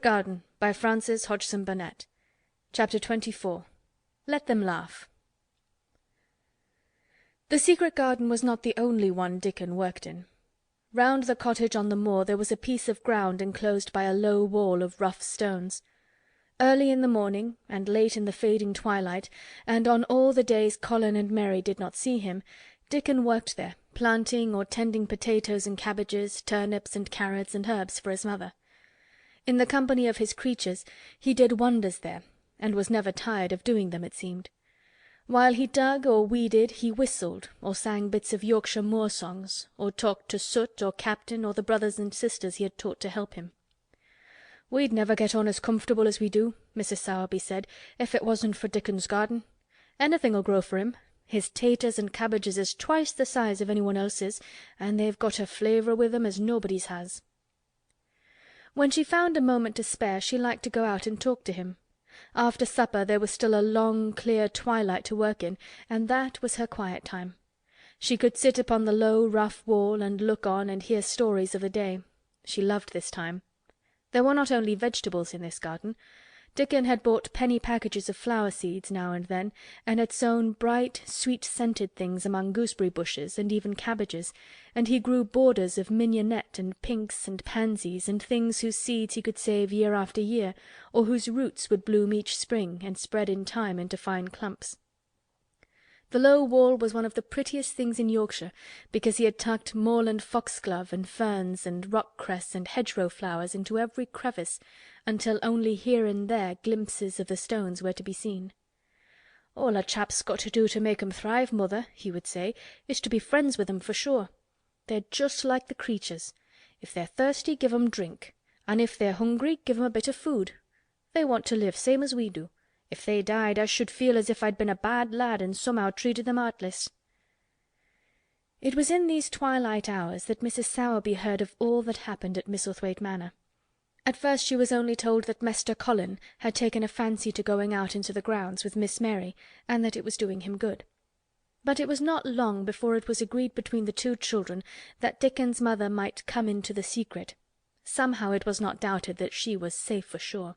Garden by Francis Hodgson Barnett. Chapter 24. Let Them Laugh. The secret garden was not the only one Dickon worked in. Round the cottage on the moor there was a piece of ground enclosed by a low wall of rough stones. Early in the morning, and late in the fading twilight, and on all the days Colin and Mary did not see him, Dickon worked there, planting or tending potatoes and cabbages, turnips and carrots and herbs for his mother. In the company of his creatures he did wonders there, and was never tired of doing them, it seemed. While he dug or weeded he whistled, or sang bits of Yorkshire moor songs, or talked to Soot or Captain or the brothers and sisters he had taught to help him. "We'd never get on as comfortable as we do," Mrs. Sowerby said, "if it wasn't for Dickon's garden. Anything'll grow for him. His taters and cabbages is twice the size of anyone else's, and they've got a flavour with 'em as nobody's has." When she found a moment to spare she liked to go out and talk to him. After supper there was still a long clear twilight to work in, and that was her quiet time. She could sit upon the low rough wall and look on and hear stories of the day. She loved this time. There were not only vegetables in this garden. Dickon had bought penny packages of flower seeds now and then, and had sown bright, sweet-scented things among gooseberry bushes and even cabbages, and he grew borders of mignonette and pinks and pansies and things whose seeds he could save year after year, or whose roots would bloom each spring and spread in time into fine clumps. The low wall was one of the prettiest things in Yorkshire, because he had tucked moorland foxglove and ferns and rock-cress and hedgerow flowers into every crevice, until only here and there glimpses of the stones were to be seen. "All a chap's got to do to make 'em thrive, mother," he would say, "is to be friends with 'em for sure. They're just like the creatures. If they're thirsty, give 'em drink, and if they're hungry, give 'em a bit of food. They want to live same as we do. If they died, I should feel as if I'd been a bad lad and somehow treated them heartless." It was in these twilight hours that Mrs. Sowerby heard of all that happened at Misselthwaite Manor. At first she was only told that Mester Colin had taken a fancy to going out into the grounds with Miss Mary, and that it was doing him good. But it was not long before it was agreed between the two children that Dickon's mother might come into the secret. Somehow it was not doubted that she was safe for sure.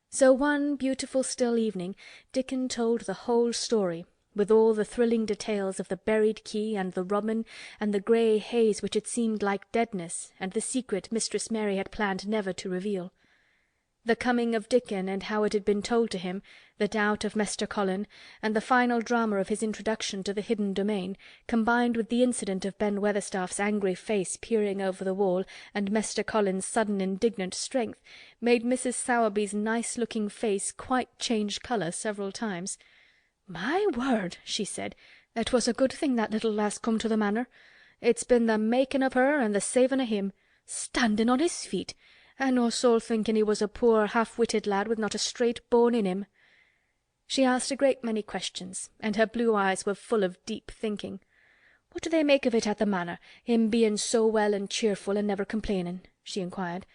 So one beautiful still evening Dickon told the whole story, with all the thrilling details of the buried key and the robin and the grey haze which had seemed like deadness, and the secret Mistress Mary had planned never to reveal. The coming of Dickon and how it had been told to him, the doubt of Mester Colin, and the final drama of his introduction to the hidden domain, combined with the incident of Ben Weatherstaff's angry face peering over the wall and Mester Colin's sudden indignant strength, made Mrs. Sowerby's nice-looking face quite change colour several times. "My word," she said, "it was a good thing that little lass come to the Manor. It's been the making of her and the saving of him. Standing on his feet, and no soul thinking he was a poor half-witted lad with not a straight bone in him." She asked a great many questions, and her blue eyes were full of deep thinking. "What do they make of it at the Manor, him being so well and cheerful and never complaining?" she inquired.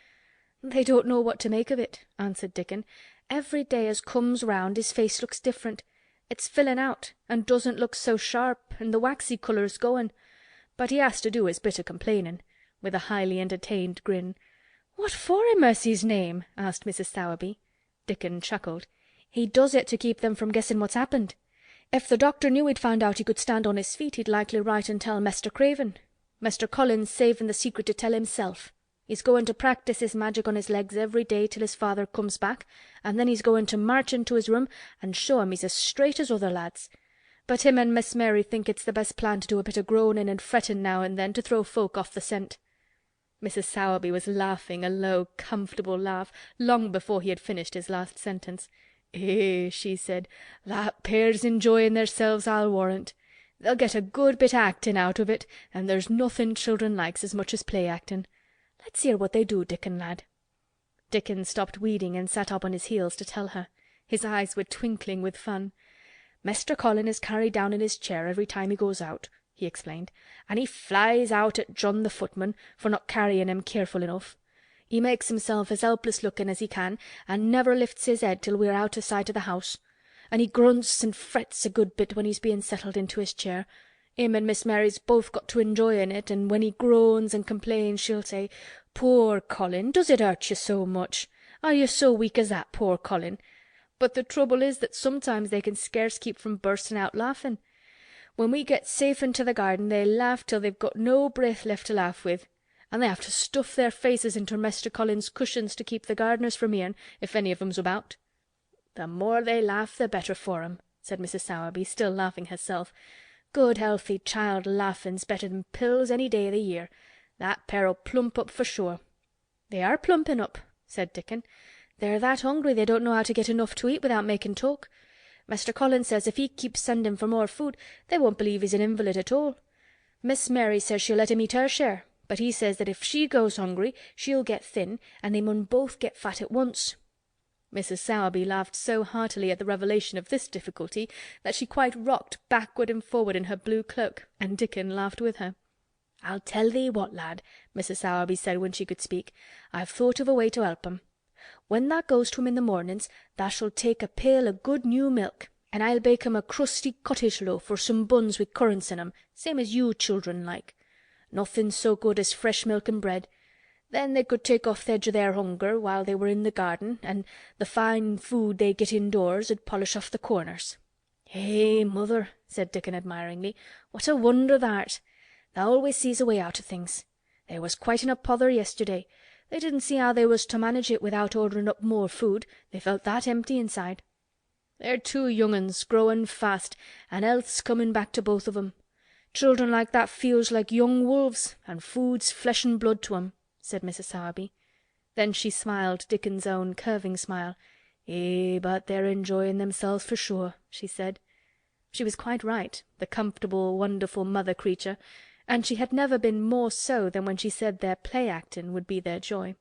"They don't know what to make of it," answered Dickon. "Every day as comes round his face looks different. It's filling out, and doesn't look so sharp, and the waxy colour's going. But he has to do his bit of complaining," with a highly entertained grin. "What for, in mercy's name?" asked Mrs. Sowerby. Dickon chuckled. "He does it to keep them from guessing what's happened. If the doctor knew he'd found out he could stand on his feet, he'd likely write and tell Mester Craven. Mester Colin's saving the secret to tell himself. He's going to practise his magic on his legs every day till his father comes back, and then he's going to march into his room and show him he's as straight as other lads. But him and Miss Mary think it's the best plan to do a bit of groaning and fretting now and then to throw folk off the scent." Mrs. Sowerby was laughing a low, comfortable laugh long before he had finished his last sentence. "Eh," she said, "that pair's enjoying theirselves, I'll warrant. They'll get a good bit o' acting out of it, and there's nothing children likes as much as play-acting. Let's hear what they do, Dickon lad." Dickon stopped weeding and sat up on his heels to tell her. His eyes were twinkling with fun. "Mester Colin is carried down in his chair every time he goes out," he explained, "and he flies out at John the footman for not carrying him careful enough. He makes himself as helpless looking as he can, and never lifts his head till we're out o' sight o' the house. And he grunts and frets a good bit when he's being settled into his chair. Him and Miss Mary's both got to enjoying it, and when he groans and complains she'll say, 'Poor Colin, does it hurt you so much? Are you so weak as that, poor Colin? But the trouble is that sometimes they can scarce keep from bursting out laughing. When we get safe into the garden they laugh till they've got no breath left to laugh with, and they have to stuff their faces into Mr. Colin's cushions to keep the gardeners from hearing, if any of 'em's about. The more they laugh the better for 'em, said Mrs. Sowerby, still laughing herself. Good healthy child laughing's better than pills any day o' the year. That pair'll plump up for sure. They are plumping up, said Dickon. They're that hungry they don't know how to get enough to eat without making talk. Mr. Colin says if he keeps sending for more food, they won't believe he's an invalid at all. Miss Mary says she'll let him eat her share, but he says that if she goes hungry, she'll get thin, and they mun both get fat at once. Mrs. Sowerby laughed so heartily at the revelation of this difficulty that she quite rocked backward and forward in her blue cloak, and Dickon laughed with her. "I'll tell thee what, lad," Mrs. Sowerby said when she could speak. "I've thought of a way to help 'em. When thou goes to him in the mornings, thou shalt take a pail o' good new milk, and I'll bake 'em a crusty cottage loaf or some buns with currants in 'em, same as you children like. Nothing so good as fresh milk and bread. Then they could take off the edge o' their hunger while they were in the garden, and the fine food they get indoors 'ud polish off the corners." "Eh, mother," said Dickon admiringly, "what a wonder thou'. Thou always sees a way out o' things. They was quite in a pother yesterday. They didn't see how they was to manage it without ordering up more food, they felt that empty inside. They're two young uns, growing fast, and health's coming back to both of 'em. Children like that feels like young wolves, and food's flesh and blood to 'em," said Mrs. Sowerby. Then she smiled Dickon's own curving smile. "Eh, but they're enjoying themselves for sure," she said. She was quite right, the comfortable, wonderful mother creature, and she had never been more so than when she said their play-actin' would be their joy.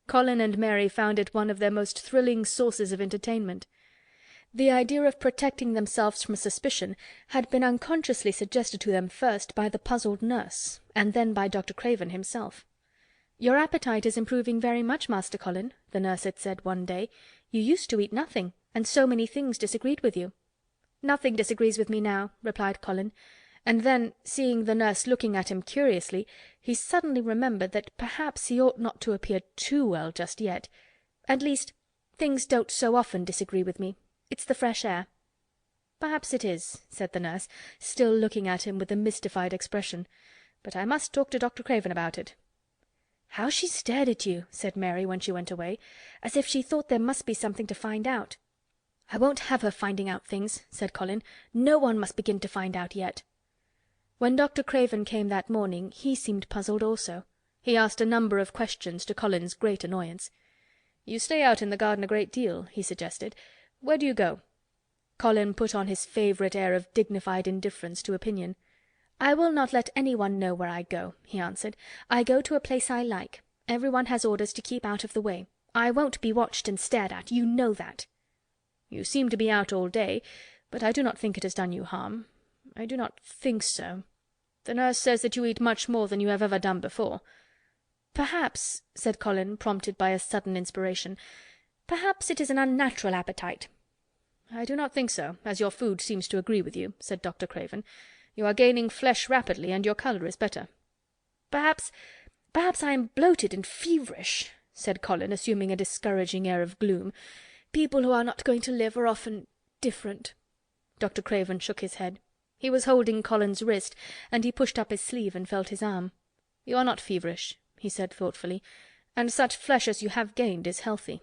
Colin and Mary found it one of their most thrilling sources of entertainment. The idea of protecting themselves from suspicion had been unconsciously suggested to them first by the puzzled nurse, and then by Dr. Craven himself. "Your appetite is improving very much, Master Colin," the nurse had said one day. "You used to eat nothing, and so many things disagreed with you." "Nothing disagrees with me now," replied Colin, and then, seeing the nurse looking at him curiously, he suddenly remembered that perhaps he ought not to appear too well just yet. "At least, things don't so often disagree with me. It's the fresh air." "Perhaps it is," said the nurse, still looking at him with a mystified expression. "But I must talk to Dr. Craven about it." "How she stared at you," said Mary when she went away, "as if she thought there must be something to find out." "I won't have her finding out things," said Colin. "No one must begin to find out yet." When Dr. Craven came that morning he seemed puzzled also. He asked a number of questions, to Colin's great annoyance. "You stay out in the garden a great deal," he suggested. "Where do you go?" Colin put on his favourite air of dignified indifference to opinion. "I will not let anyone know where I go," he answered. "I go to a place I like. Everyone has orders to keep out of the way. I won't be watched and stared at. You know that." "You seem to be out all day, but I do not think it has done you harm. I do not think so. The nurse says that you eat much more than you have ever done before." "Perhaps," said Colin, prompted by a sudden inspiration, "perhaps it is an unnatural appetite." "I do not think so, as your food seems to agree with you," said Dr. Craven. "You are gaining flesh rapidly, and your colour is better." Perhaps I am bloated and feverish," said Colin, assuming a discouraging air of gloom. "People who are not going to live are often different." Dr. Craven shook his head. He was holding Colin's wrist, and he pushed up his sleeve and felt his arm. "You are not feverish," he said thoughtfully, "and such flesh as you have gained is healthy.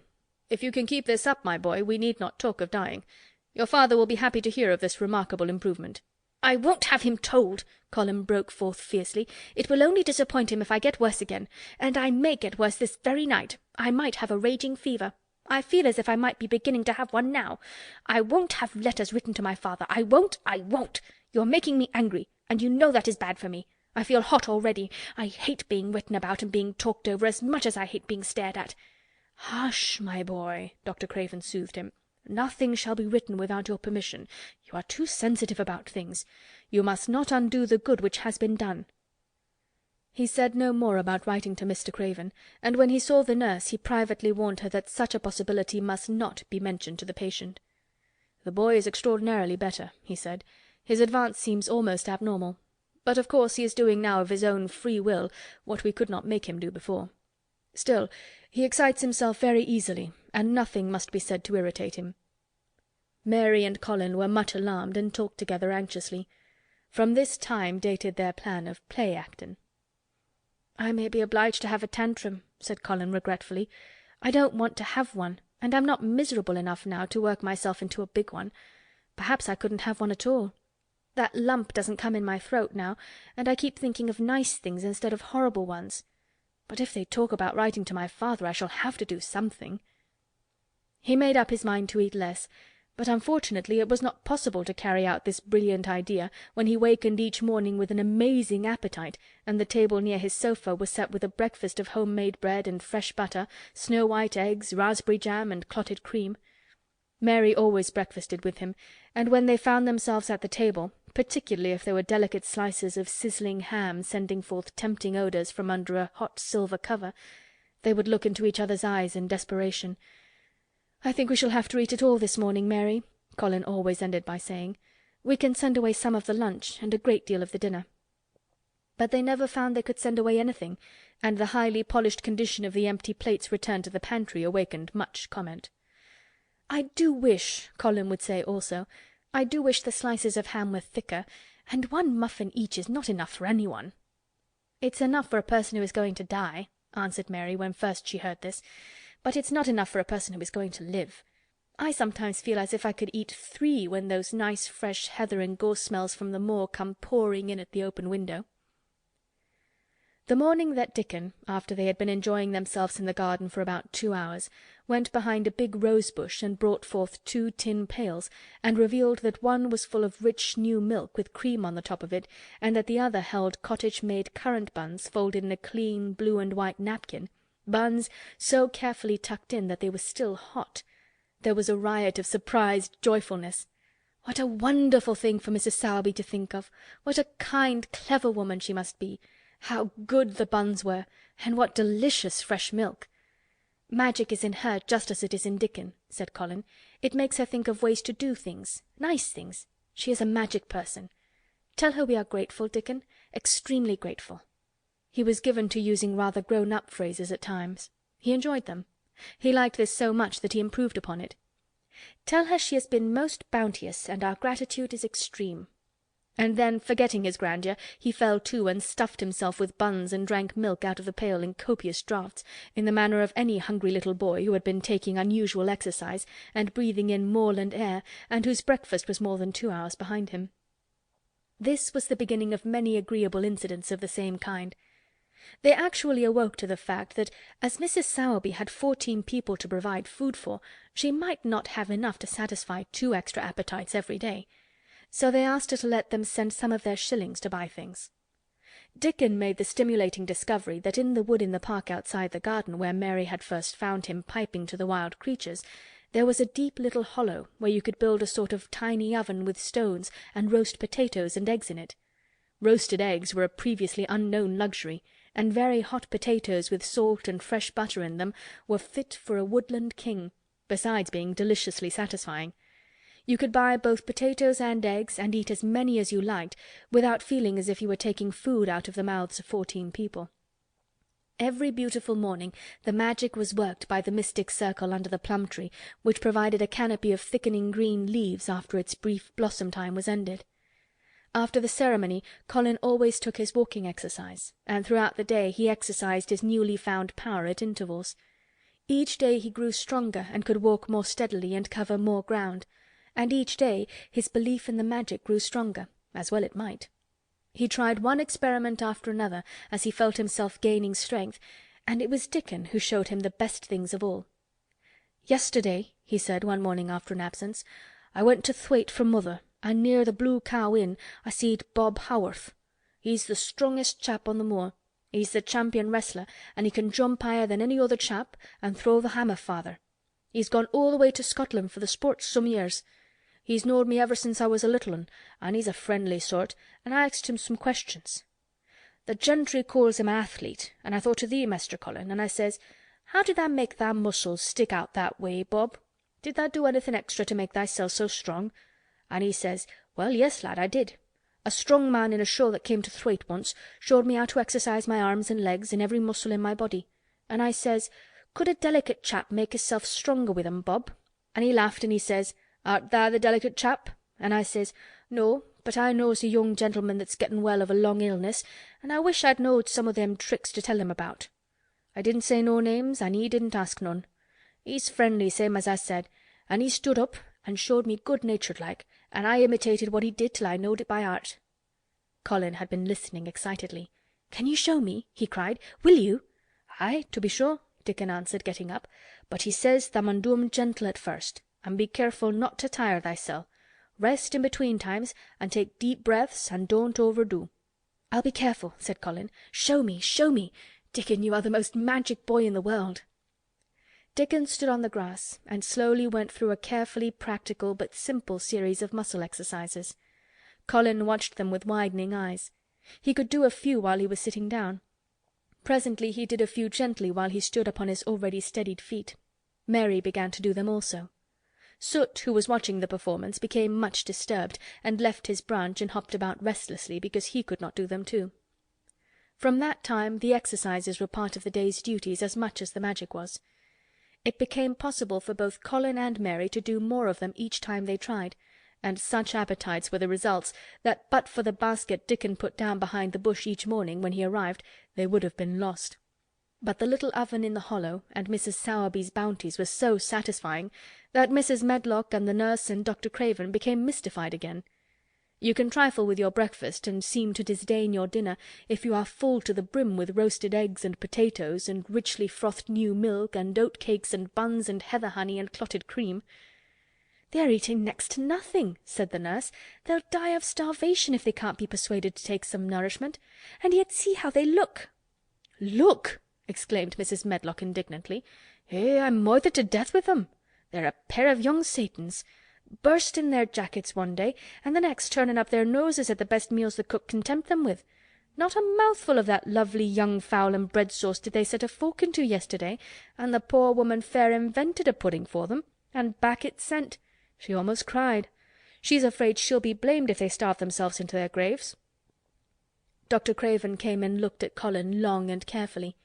If you can keep this up, my boy, we need not talk of dying. Your father will be happy to hear of this remarkable improvement." "I won't have him told," Colin broke forth fiercely. "It will only disappoint him if I get worse again. And I may get worse this very night. I might have a raging fever. I feel as if I might be beginning to have one now. I won't have letters written to my father. I won't! You're making me angry, and you know that is bad for me. I feel hot already. I hate being written about and being talked over as much as I hate being stared at." "Hush, my boy," Dr. Craven soothed him. "Nothing shall be written without your permission. You are too sensitive about things. You must not undo the good which has been done." He said no more about writing to Mr. Craven, and when he saw the nurse he privately warned her that such a possibility must not be mentioned to the patient. "The boy is extraordinarily better," he said. "His advance seems almost abnormal. But of course he is doing now of his own free will what we could not make him do before. Still, He excites himself very easily, and nothing must be said to irritate him." Mary and Colin were much alarmed, and talked together anxiously. From this time dated their plan of play-actin'. "I may be obliged to have a tantrum," said Colin regretfully. "I don't want to have one, and I'm not miserable enough now to work myself into a big one. Perhaps I couldn't have one at all. That lump doesn't come in my throat now, and I keep thinking of nice things instead of horrible ones. But if they talk about writing to my father, I shall have to do something." He made up his mind to eat less, but unfortunately it was not possible to carry out this brilliant idea when he wakened each morning with an amazing appetite, and the table near his sofa was set with a breakfast of home-made bread and fresh butter, snow-white eggs, raspberry jam, and clotted cream. Mary always breakfasted with him, and when they found themselves at the table, particularly if there were delicate slices of sizzling ham sending forth tempting odours from under a hot silver cover, they would look into each other's eyes in desperation. "I think we shall have to eat it all this morning, Mary," Colin always ended by saying. "We can send away some of the lunch, and a great deal of the dinner." But they never found they could send away anything, and the highly polished condition of the empty plates returned to the pantry awakened much comment. "I do wish," Colin would say also, "I do wish the slices of ham were thicker, and one muffin each is not enough for anyone." "It's enough for a person who is going to die," answered Mary when first she heard this, "but it's not enough for a person who is going to live. I sometimes feel as if I could eat 3 when those nice fresh heather and gorse smells from the moor come pouring in at the open window." The morning that Dickon, after they had been enjoying themselves in the garden for about 2 hours, went behind a big rose-bush and brought forth 2 tin pails, and revealed that one was full of rich new milk with cream on the top of it, and that the other held cottage-made currant buns folded in a clean blue and white napkin, buns so carefully tucked in that they were still hot, there was a riot of surprised joyfulness. What a wonderful thing for Mrs. Sowerby to think of! What a kind, clever woman she must be! How good the buns were, and what delicious fresh milk! "Magic is in her just as it is in Dickon," said Colin. "It makes her think of ways to do things, nice things. She is a magic person. Tell her we are grateful, Dickon, extremely grateful." He was given to using rather grown-up phrases at times. He enjoyed them. He liked this so much that he improved upon it. "Tell her she has been most bounteous, and our gratitude is extreme." And then, forgetting his grandeur, he fell to and stuffed himself with buns and drank milk out of the pail in copious draughts, in the manner of any hungry little boy who had been taking unusual exercise and breathing in moorland air, and whose breakfast was more than 2 hours behind him. This was the beginning of many agreeable incidents of the same kind. They actually awoke to the fact that, as Mrs. Sowerby had 14 people to provide food for, she might not have enough to satisfy 2 extra appetites every day. So they asked her to let them send some of their shillings to buy things. Dickon made the stimulating discovery that in the wood in the park outside the garden, where Mary had first found him piping to the wild creatures, there was a deep little hollow where you could build a sort of tiny oven with stones and roast potatoes and eggs in it. Roasted eggs were a previously unknown luxury, and very hot potatoes with salt and fresh butter in them were fit for a woodland king, besides being deliciously satisfying. You could buy both potatoes and eggs and eat as many as you liked without feeling as if you were taking food out of the mouths of 14 people. Every beautiful morning the magic was worked by the mystic circle under the plum tree, which provided a canopy of thickening green leaves after its brief blossom time was ended. After the ceremony Colin always took his walking exercise, and throughout the day he exercised his newly found power at intervals. Each day he grew stronger and could walk more steadily and cover more ground, and each day his belief in the magic grew stronger, as well it might. He tried one experiment after another as he felt himself gaining strength, and it was Dickon who showed him the best things of all. "Yesterday," he said one morning after an absence, "I went to Thwaite for mother, and near the Blue Cow Inn I seed Bob Haworth. He's the strongest chap on the moor. He's the champion wrestler, and he can jump higher than any other chap and throw the hammer farther. He's gone all the way to Scotland for the sports some years. He's knowed me ever since I was a little un, and he's a friendly sort, and I asked him some questions. The gentry calls him a athlete, and I thought of thee, Master Colin, and I says, 'How did tha make thy muscles stick out that way, Bob? Did tha do anything extra to make thyself so strong?' And he says, 'Well, yes, lad, I did. A strong man in a show that came to Thwaite once showed me how to exercise my arms and legs and every muscle in my body.' And I says, Could a delicate chap make hisself stronger with 'em, Bob?' And he laughed and he says, 'Art thou the delicate chap?' And I says, 'No, but I knows a young gentleman that's gettin' well of a long illness, and I wish I'd knowed some o' them tricks to tell him about.' I didn't say no names, and he didn't ask none. He's friendly, same as I said, and he stood up and showed me good-natured like, and I imitated what he did till I knowed it by heart." Colin had been listening excitedly. "Can you show me?" he cried. "Will you?" "Aye, to be sure," Dickon answered, getting up. "But he says tha mun do 'em gentle at first, and be careful not to tire thysel'. Rest in between times, and take deep breaths, and don't overdo." "I'll be careful," said Colin. "Show me, show me! Dickon, you are the most magic boy in the world." Dickon stood on the grass and slowly went through a carefully practical but simple series of muscle exercises. Colin watched them with widening eyes. He could do a few while he was sitting down. Presently he did a few gently while he stood upon his already steadied feet. Mary began to do them also. Soot, who was watching the performance, became much disturbed, and left his branch and hopped about restlessly because he could not do them too. From that time the exercises were part of the day's duties as much as the magic was. It became possible for both Colin and Mary to do more of them each time they tried, and such appetites were the results that but for the basket Dickon put down behind the bush each morning when he arrived they would have been lost. But the little oven in the hollow and Mrs. Sowerby's bounties were so satisfying that Mrs. Medlock and the nurse and Dr. Craven became mystified again. You can trifle with your breakfast and seem to disdain your dinner if you are full to the brim with roasted eggs and potatoes and richly frothed new milk and oat-cakes and buns and heather honey and clotted cream. "They are eating next to nothing," said the nurse. "They'll die of starvation if they can't be persuaded to take some nourishment. And yet see how they look." "Look!" exclaimed Mrs. Medlock indignantly. I'm moithered to death with them. They're a pair of young Satans. Burst in their jackets one day, and the next turning up their noses at the best meals the cook can tempt them with. Not a mouthful of that lovely young fowl and bread sauce did they set a fork into yesterday, and the poor woman fair invented a pudding for them, and back it sent. She almost cried. She's afraid she'll be blamed if they starve themselves into their graves." Dr. Craven came and looked at Colin long and carefully.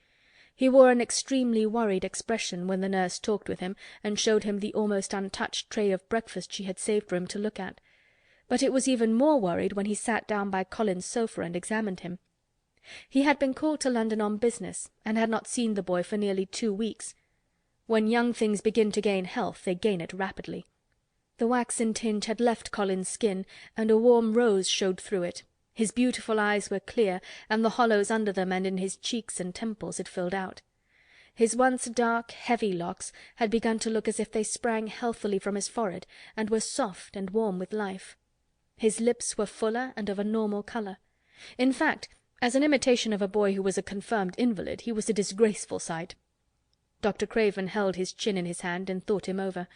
He wore an extremely worried expression when the nurse talked with him and showed him the almost untouched tray of breakfast she had saved for him to look at. But it was even more worried when he sat down by Colin's sofa and examined him. He had been called to London on business and had not seen the boy for nearly 2 weeks. When young things begin to gain health, they gain it rapidly. The waxen tinge had left Colin's skin, and a warm rose showed through it. His beautiful eyes were clear, and the hollows under them and in his cheeks and temples had filled out. His once dark, heavy locks had begun to look as if they sprang healthily from his forehead and were soft and warm with life. His lips were fuller and of a normal colour. In fact, as an imitation of a boy who was a confirmed invalid, he was a disgraceful sight. Dr. Craven held his chin in his hand and thought him over.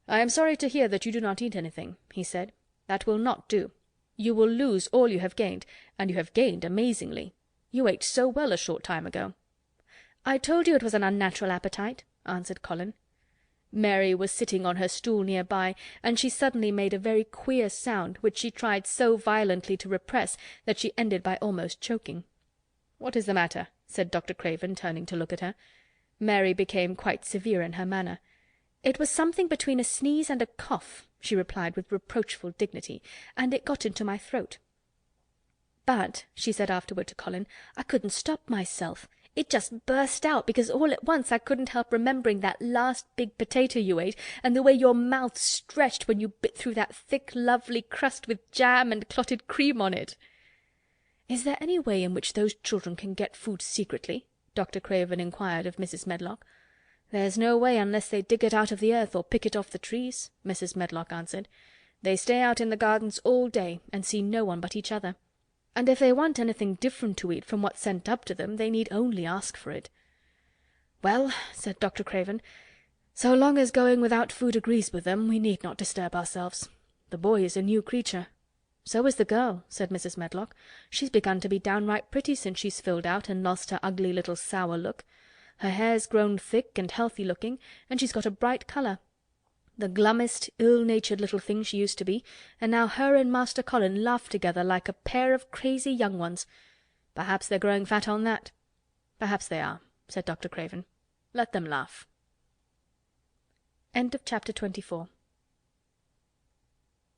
"I am sorry to hear that you do not eat anything," he said. "That will not do. You will lose all you have gained, and you have gained amazingly. You ate so well a short time ago." "I told you it was an unnatural appetite," answered Colin. Mary was sitting on her stool near by, and she suddenly made a very queer sound which she tried so violently to repress that she ended by almost choking. "What is the matter?" said Dr. Craven, turning to look at her. Mary became quite severe in her manner. "It was something between a sneeze and a cough," she replied with reproachful dignity, "and it got into my throat. But," she said afterward to Colin, "I couldn't stop myself. It just burst out because all at once I couldn't help remembering that last big potato you ate and the way your mouth stretched when you bit through that thick, lovely crust with jam and clotted cream on it." "Is there any way in which those children can get food secretly?" Dr. Craven inquired of Mrs. Medlock. "There's no way unless they dig it out of the earth or pick it off the trees," Mrs. Medlock answered. "They stay out in the gardens all day and see no one but each other. And if they want anything different to eat from what's sent up to them, they need only ask for it." "Well," said Dr. Craven, "so long as going without food agrees with them, we need not disturb ourselves. The boy is a new creature." "So is the girl," said Mrs. Medlock. "She's begun to be downright pretty since she's filled out and lost her ugly little sour look. Her hair's grown thick and healthy-looking, and she's got a bright colour. The glummest, ill-natured little thing she used to be, and now her and Master Colin laugh together like a pair of crazy young ones. Perhaps they're growing fat on that." "Perhaps they are," said Dr. Craven. Let them laugh. End of chapter 24.